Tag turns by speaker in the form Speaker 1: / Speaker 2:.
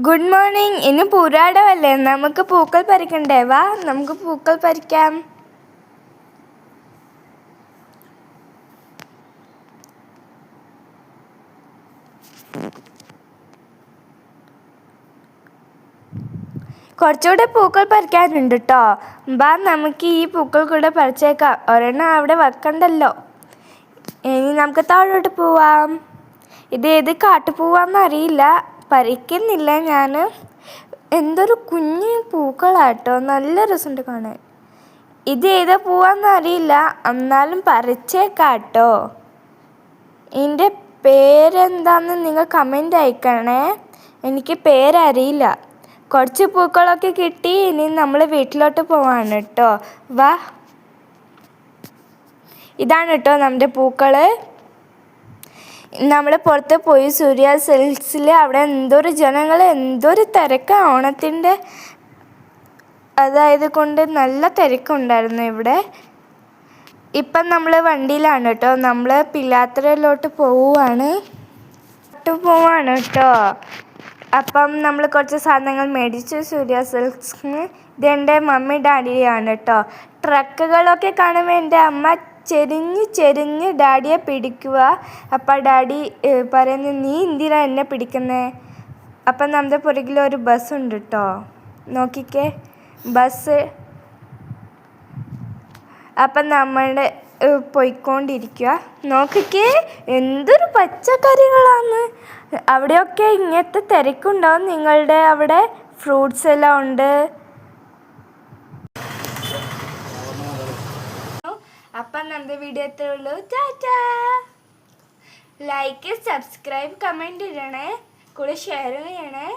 Speaker 1: Good morning. ഇന്ന് പൂരാടമല്ലേ, നമുക്ക് പൂക്കൾ പറിക്കണ്ടേ? വാ, നമുക്ക് പൂക്കൾ പറിക്കാം. കുറച്ചുകൂടെ പൂക്കൾ പറിക്കാനുണ്ട് കേട്ടോ. വാ, നമുക്ക് ഈ പൂക്കൾ കൂടെ പറിച്ചേക്കാം. ഒരെണ്ണം അവിടെ വെക്കണ്ടല്ലോ. ഇനി നമുക്ക് താഴോട്ട് പോവാം. ഇത് ഏത് കാട്ടുപൂവാന്നറിയില്ല, പറിക്കുന്നില്ല ഞാൻ. എന്തൊരു കുഞ്ഞു പൂക്കളാട്ടോ, നല്ല രസമുണ്ട് കാണാൻ. ഇത് ഏതാ പൂവാന്നറിയില്ല, എന്നാലും പറിച്ചേക്കാട്ടോ. ഇതിൻ്റെ പേരെന്താന്ന് നിങ്ങൾ കമൻ്റ് അയക്കണേ, എനിക്ക് പേരറിയില്ല. കുറച്ച് പൂക്കളൊക്കെ കിട്ടി. ഇനി നമ്മൾ വീട്ടിലോട്ട് പോവാണ് കേട്ടോ. വാ, ഇതാണ് കേട്ടോ നമ്മുടെ പൂക്കൾ. നമ്മൾ പുറത്ത് പോയി സൂര്യ സിൽക്സിൽ, അവിടെ എന്തൊരു ജനങ്ങൾ, എന്തൊരു തിരക്കാണ് ഓണത്തിൻ്റെ. അതായത് കൊണ്ട് നല്ല തിരക്കുണ്ടായിരുന്നു ഇവിടെ. ഇപ്പം നമ്മൾ വണ്ടിയിലാണ് കേട്ടോ. നമ്മൾ പിലാത്തറയിലോട്ട് പോവാണ് കേട്ടോ. അപ്പം നമ്മൾ കുറച്ച് സാധനങ്ങൾ മേടിച്ചു സൂര്യ സിൽക്സിന്. ഇതെൻ്റെ മമ്മി ഡാഡിയാണ് കേട്ടോ. ട്രക്കുകളൊക്കെ കാണുമ്പോൾ എൻ്റെ അമ്മ ചെരിഞ്ഞ് ഡാഡിയെ പിടിക്കുക. അപ്പം ഡാഡി പറയുന്നു, നീ എന്തിനാ എന്നെ പിടിക്കുന്നത്? അപ്പം നമ്മുടെ പുറകിലൊരു ബസ്സുണ്ട് കേട്ടോ, നോക്കിക്കേ, ബസ്. അപ്പം നമ്മൾ പോയിക്കൊണ്ടിരിക്കുക. നോക്കിക്കേ, എന്തൊരു പച്ചക്കറികളാണ്. അവിടെയൊക്കെ ഇങ്ങനത്തെ തിരക്കുണ്ടാവും. നിങ്ങളുടെ അവിടെ ഫ്രൂട്ട്സ് എല്ലാം ഉണ്ട്. അപ്പം നമ്മുടെ വീഡിയോ എത്രയേ ഉള്ളൂ. ടാറ്റാ. ലൈക്ക്, സബ്സ്ക്രൈബ്, കമൻറ്റ് ഇടണേ, കൂടെ ഷെയർ ചെയ്യണേ.